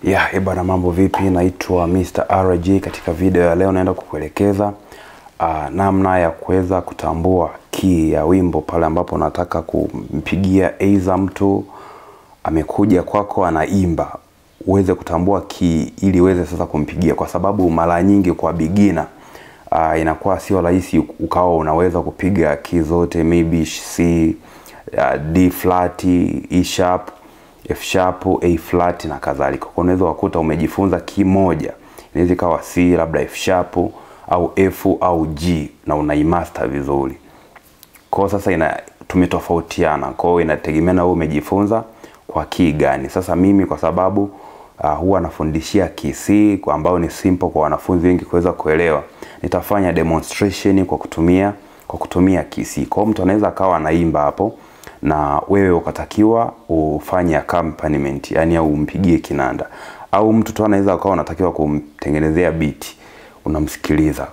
Bana, mambo vipi? Naitwa Mr. RJ. Katika video ya leo naenda kukuelekeza namna ya kuweza kutambua key ya wimbo pale ambapo unataka kumpigia aidha mtu amekuja kwako anaimba, uweze kutambua key ili uweze sasa kumpigia, kwa sababu mara nyingi kwa beginner inakuwa sio rahisi ukawa unaweza kupiga key zote, maybe C, D flat, E sharp, F sharp, A flat na kadhalika. Kwa unaweza kukuta umejifunza key moja, inaweza ikawa C, labda F sharp au F au G, na unaimaster vizuri. Kwa sasa tumetofautiana, kwa hiyo inategemea na wewe umejifunza kwa key gani. Sasa mimi kwa sababu huwa nafundishia key C, kwa ambao ni simple kwa wanafunzi wengi kuweza kuelewa, nitafanya demonstration kwa kutumia key C. Kwa mtu anaweza akawa anaimba hapo na wewe ukatakiwa ufanye accompaniment, yani au umpigie kinanda, au mtu tu anaweza akawa anatakiwa kumtengenezea beat, unamsikiliza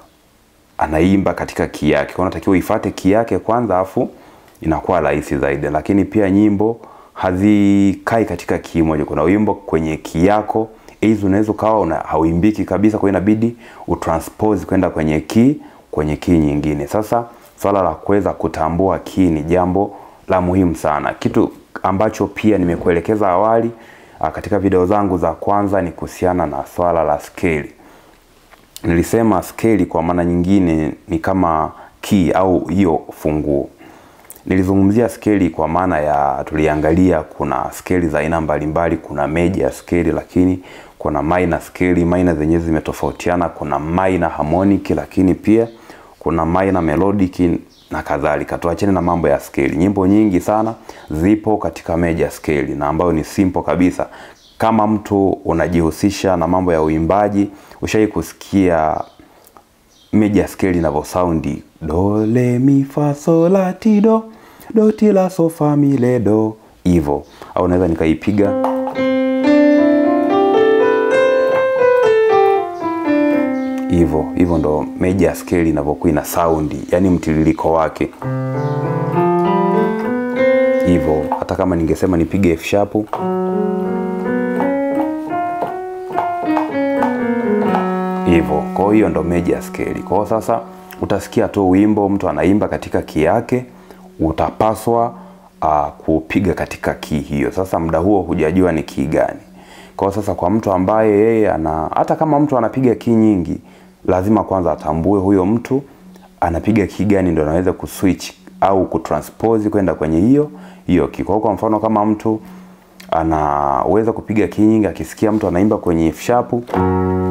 anaimba katika key yake, kwa unatakiwa uifuate key yake kwanza, afu inakuwa rahisi zaidi. Lakini pia nyimbo hazikai katika key moja, kuna wimbo kwenye key yako hizo unaweza kawa hauimbiki kabisa, kwa inabidi utranspose kwenda kwenye key nyingine. Sasa swala la kuweza kutambua key ni jambo la muhimu sana. Kitu ambacho pia nimekuelekeza awali katika video zangu za kwanza ni kuhusiana na swala la scale. Nilisema scale kwa maana nyingine ni kama key au hiyo funguo. Nilizungumzia scale kwa maana ya, tuliangalia kuna scale za aina mbalimbali, kuna major scale, lakini kuna minor scale. Minor zenyewe zimetofautiana, kuna minor harmonic, lakini pia kuna minor melodic na kadhalika. Tuachane na mambo ya scale. Nyimbo nyingi sana zipo katika major scale na ambayo ni simple kabisa. Kama mtu unajihusisha na mambo ya uimbaji, ushai kusikia major scale inavyo sound do le mi fa sol la ti do, do ti la so fa mi le do, hivyo. Au naweza nikaipiga hivyo ndo major scale inavyokuwa ina sound, yani mtiririko wake hivyo. Hata kama ningesema nipige F sharp, hivyo. Kwa hiyo ndo major scale. Kwa sasa utasikia tu wimbo mtu anaimba katika key yake, utapaswa kupiga katika key hiyo. Sasa muda huo hujajua ni key gani. Kwa sasa kwa mtu ambaye yeye hata kama mtu anapiga key nyingi, lazima kwanza atambue huyo mtu anapiga key gani, ndio anaweza kuswitch au kutranspose kwenda kwenye hiyo key. Kwa mfano kama mtu anaweza kupiga key nyingi, akisikia mtu anaimba kwenye F sharp,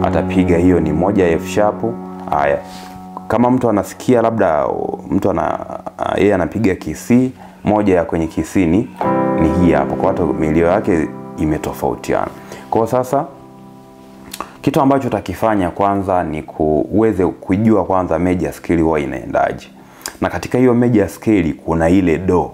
atapiga hiyo ni moja ya F sharp. Haya, kama mtu anasikia labda mtu yeye anapiga key C, moja ya kwenye key C ni hii hapo, kwa watu milio yake imetofautiana. Kwa sasa kitu ambacho utakifanya kwanza ni uweze kujua kwanza major scale huwa inaendaje. Na katika hiyo major scale kuna ile do.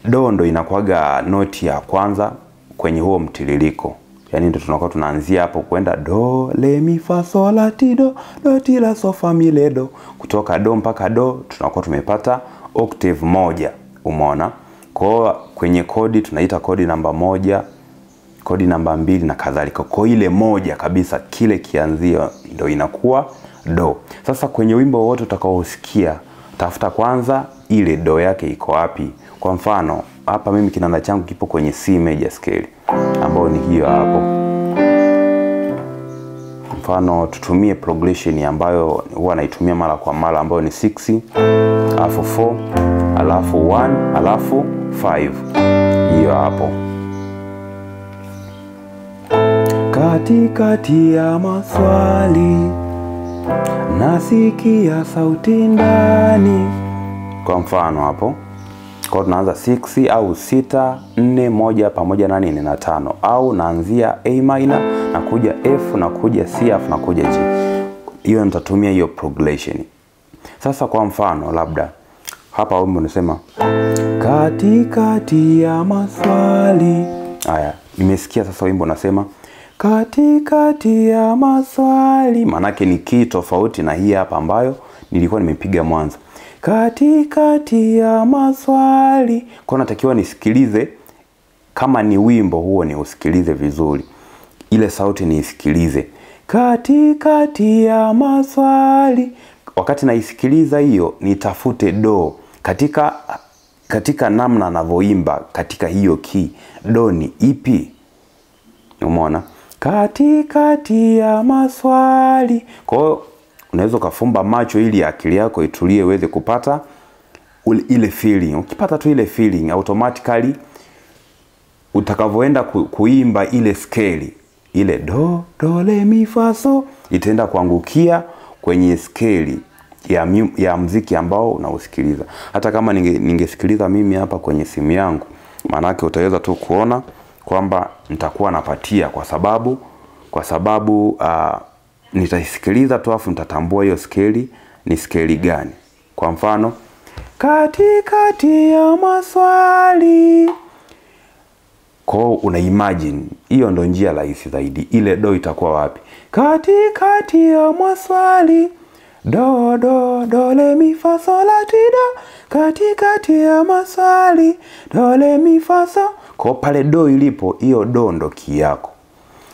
Do ndo inakuwaga noti ya kwanza kwenye huo mtiririko. Yani ndio tunakuwa tunaanzia hapo kwenda do le mi fa sol la ti do, do ti la so fa mi le do. Kutoka do mpaka do tunakuwa tumepata octave moja, umeona? Kwa kwenye kodi tunaita kodi namba moja, kodi namba mbili na kadhalika. Kwa ile moja kabisa, kile kianzio ndio inakuwa do. Sasa kwenye wimbo wote utakaosikia, tafuta kwanza ile do yake iko wapi. Kwa mfano hapa mimi kinanda changu kipo kwenye C major scale, ambayo ni hiyo hapo. Mfano tutumie progression ambayo huwa naitumia mara kwa mara, ambayo ni 6 alafu 4 alafu 1 alafu 5, hiyo hapo. Katikati ya maswali nasikia sauti ndani. Kwa mfano hapo, kwa tunaanza 6 au 6 4 1 pamoja na 4 na 5, au naanzia A minor na kuja F na kuja C F na kuja G. Hiyo nitatumia hiyo progression. Sasa kwa mfano labda hapa wimbo unasema katikati ya maswali. Haya, nimesikia sasa wimbo unasema katikati ya maswali, manake ni key tofauti na hii hapa ambayo nilikuwa nimepiga mwanzo. Katikati ya maswali. Kwa natakiwa nisikilize, kama ni wimbo huo ni usikilize vizuri. ile sauti niisikilize. Katikati ya maswali. Wakati naisikiliza hiyo, nitafute do. Katika namna anavyoimba katika hiyo key, do ni ipi? Umeona? Katikati ya maswali. Kwa hiyo unaweza kufumba macho ili akili yako itulie uweze kupata ile feeling. Ukipata tu ile feeling, automatically utakavoenda kuimba ile scale, ile do re mi fa so, itaenda kuangukia kwenye scale ya muziki ambao unausikiliza. Hata kama ningesikiliza mimi hapa kwenye simu yangu, maana yake utaweza tu kuona kwamba nitakuwa napatia kwa sababu nitaisikiliza tu afu nitatambua hiyo scale ni scale gani. Kwa mfano, katikati ya maswali. Kwa una imagine, hiyo ndo njia rahisi zaidi. Ile do itakuwa wapi? Katikati ya maswali. Do re mi fa so la ti do. Katikati ya maswali. Do re mi fa so. Kwa pale do ilipo, hiyo do ndo key yako.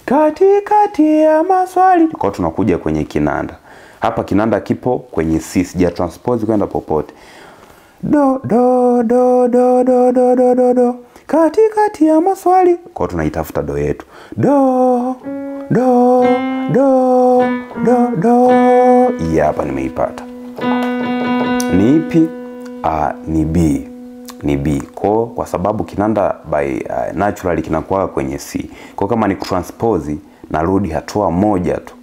Katikati ya maswali. Kwa tunakuja kwenye kinanda. Hapa kinanda kipo kwenye C, sija transpose kwenda popote. Do. Katikati ya maswali. Kwa tunaitafuta do yetu. Do. Hii hapa nimeipata. Ni ipi? Ni B. Kwa sababu kinanda by naturally kinakuwa kwenye C. Kwa kama ni transpose, narudi hatua moja tu.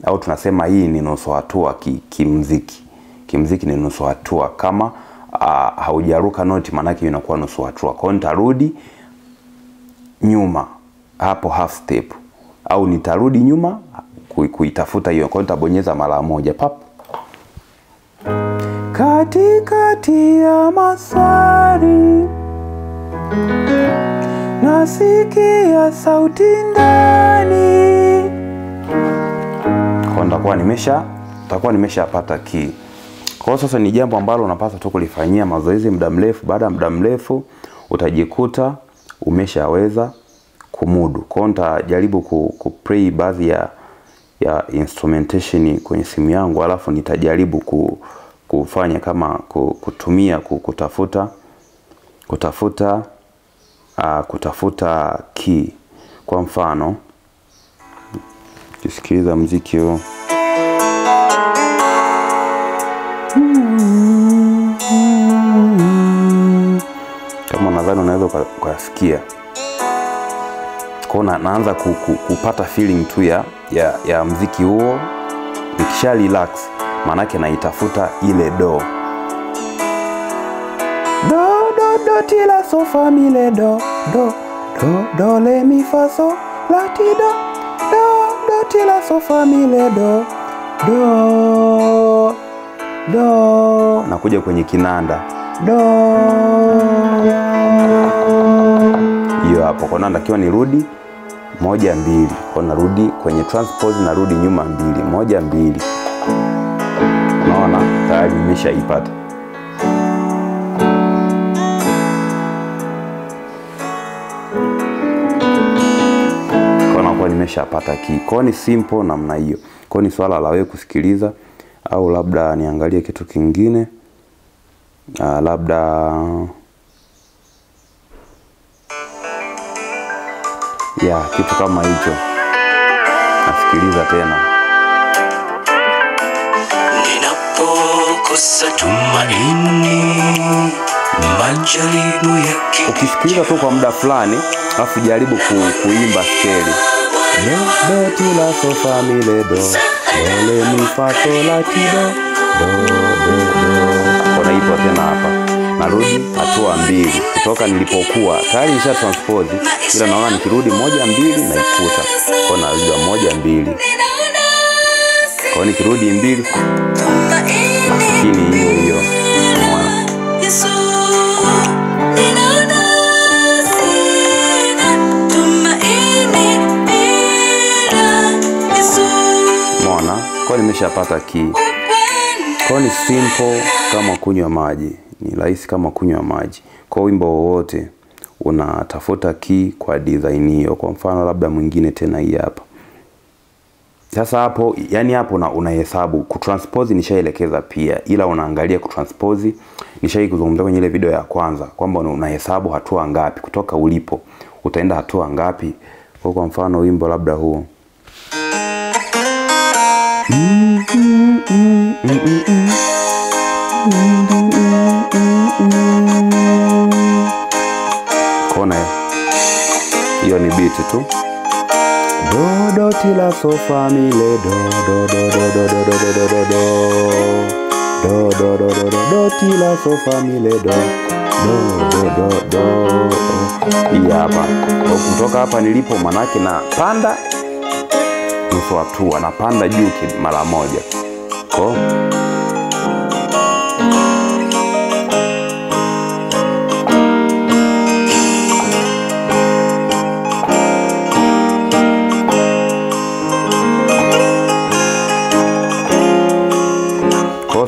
Au tunasema hii ni nusu hatua kimuziki. Kimuziki ni nusu hatua. Kama haujaruka noti, maana yake inakuwa nusu hatua. Kwa hiyo nitarudi nyuma hapo half step, au nitarudi nyuma kuitafuta hiyo. Kwa hiyo nitabonyeza mara moja pap. Katikati ya maswali. Nasikia sauti ndani. Kwa nitakuwa nimeshapata key. Kwa sasa ni jambo ambalo unapaswa tu kulifanyia mazoezi muda mrefu. Baada ya muda mrefu utajikuta umeshaweza kumudu. Kwa hiyo nitajaribu kuplay baadhi ya instrumentation kwenye simu yangu, alafu nitajaribu kufanya kama kutumia kutafuta key. Kwa mfano, kisikiliza muziki huu. Kama nadhani unaweza kusikia. Kwa naanza kupata feeling tu ya muziki huo. Nikisha relax, maana yake naitafuta ile do. Do ti la so fa mi le do. Do re mi fa so la ti do. Do ti la so fa mi le do. Do. Nakuja kwenye kinanda. Do. Hiyo hapo. Kwa nanda kiwa nirudi 1 2. Kwa narudi kwenye transpose, narudi nyuma 2 1 2. Unaona? Tayari nimeshaipata. Kwa nimeshapata key. Kwa ni simple namna hiyo. Kwa ni swala la wewe kusikiliza, au labda niangalie kitu kingine. Labda kitu kama hicho. Nasikiliza tena. Ninapokosa tumaini, majaribu yake. Ukisikiliza tu kwa muda fulani, alafu jaribu kuimba scale. Do ti la so fa mi le do. Do re mi fa so la ti do. Do. Kwa hiyo tena hapa. Narudi hatua 2 kutoka nilipokuwa. Tayari nisha transpose, ila naona nikirudi 1 2 naikuta. Kwa narudi 1 2. Kwa nikirudi 2, lakini hiyo. Umeona? Kwa nimeshapata key. Kwa ni simple kama kunywa maji. Ni rahisi kama kunywa maji. Kwa wimbo wowote unatafuta key kwa design hiyo. Kwa mfano labda mwingine tena hii hapa. Sasa hapo yani hapo unahesabu. Kutranspose nishaelekeza pia, ila unaangalia kutranspose nishaikuzungumzia kwenye ile video ya kwanza kwamba unahesabu hatua ngapi kutoka ulipo, utaenda hatua ngapi. Kwa mfano wimbo labda huu kona hiyo ni beat tu. Do do ti la so fa mi le do do do do do do do do do do do do do do do ti la so fa mi le do do do do do. Hii hapa kutoka hapa nilipo manake na panda nusu hatua, na panda juu mara moja.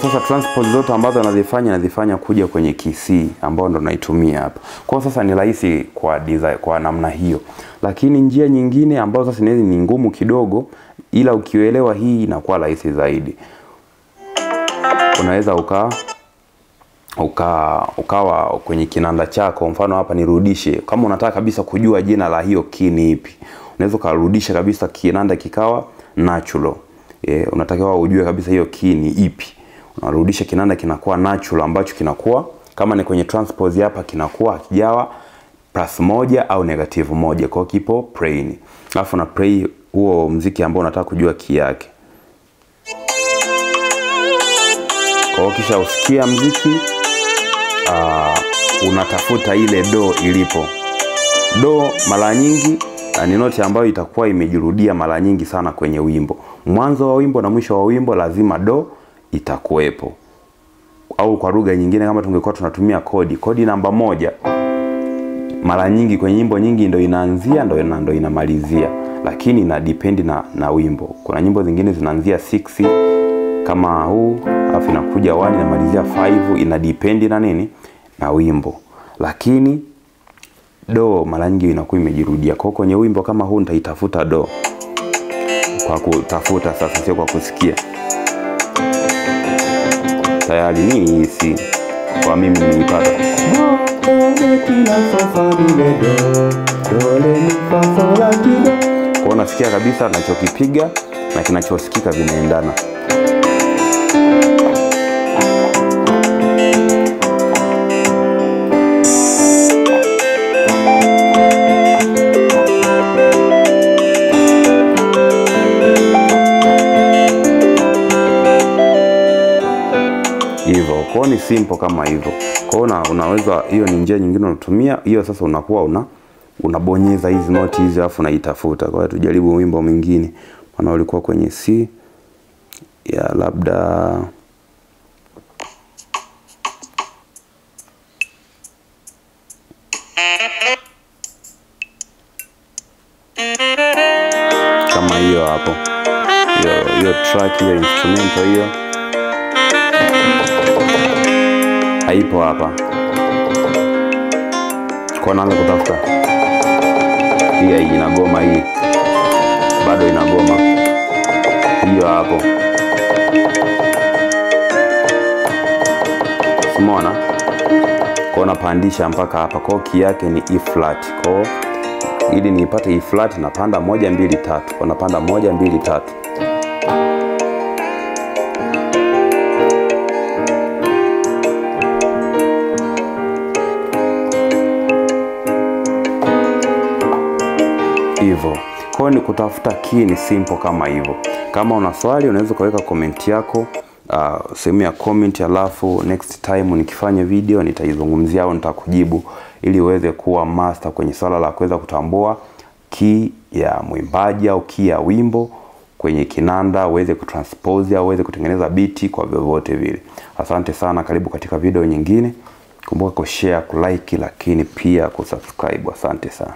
Sasa transpose zote ambazo nazifanya kuja kwenye key C ambao ndo naitumia hapa. Kwa sasa ni rahisi kwa design kwa namna hiyo. Lakini njia nyingine ambazo sasa ni ngumu kidogo, ila ukielewa hii inakuwa rahisi zaidi. Unaweza ukawa kwenye kinanda chako, mfano hapa nirudishe. Kama unataka kabisa kujua jina la hiyo key ni ipi, unaweza kurudisha kabisa kinanda kikawa natural. Unatakiwa ujue kabisa hiyo key ni ipi. Unarudisha kinanda kinakuwa natural, ambacho kinakuwa kama ni kwenye transpose hapa kinakuwa kijawa +1 au -1, kwa kipo plain. Alafu na play huo muziki ambao unataka kujua key yake. Kwa kisha usikia muziki unatafuta ile do ilipo. Do mara nyingi ni noti ambayo itakuwa imejirudia mara nyingi sana kwenye wimbo. Mwanzo wa wimbo na mwisho wa wimbo lazima do itakuwepo. Au kwa lugha nyingine kama tungekuwa tunatumia kodi namba 1, mara nyingi kwenye nyimbo nyingi ndio inaanzia ndio inamalizia, lakini ina depend na wimbo. Kuna nyimbo zingine zinaanzia 6 kama huu, alafu inakuja 1 na malizia 5, ina depend na nini na wimbo. Lakini do mara nyingi inakuwa imejirudia. Kwa kwenye wimbo kama huu nitaitafuta do kwa kutafuta sasa, sio kwa kusikia. Tayari ni hisi kwa mimi nilipata. Kwa nasikia kabisa nachokipiga na kinachosikika vinaendana. Hivyo kwa ni simple kama hivyo. Kwa unaweza, hiyo ni njia nyingine unatumia. Hiyo sasa unakuwa unabonyeza hizi noti hizi alafu unaitafuta. Kwa hiyo tujaribu wimbo mwingine. Maana ulikuwa kwenye C ya labda kama hiyo hapo. Hiyo track hiyo instrumental hiyo haipo hapa. Kwa naanza kutafuta hii inagoma, hii bado inagoma, hiyo hapo. Umeona? Kwa napandisha mpaka hapa. Kwa key yake ni E flat. Kwa ili nipate E flat napanda 1 2 3. Kwa napanda 1 2 3. Hivyo. Kwa ni kutafuta key ni simple kama hivyo. Kama una swali unaweza kuweka comment yako sehemu ya comment, alafu next time nikifanya video nitaizungumzia au nitakujibu, ili uweze kuwa master kwenye swala la kuweza kutambua key ya mwimbaji au key ya wimbo kwenye kinanda, uweze kutranspose au uweze kutengeneza biti kwa vyovyote vile. Asante sana, karibu katika video nyingine. Kumbuka kushare, kulike, lakini pia kusubscribe. Asante sana.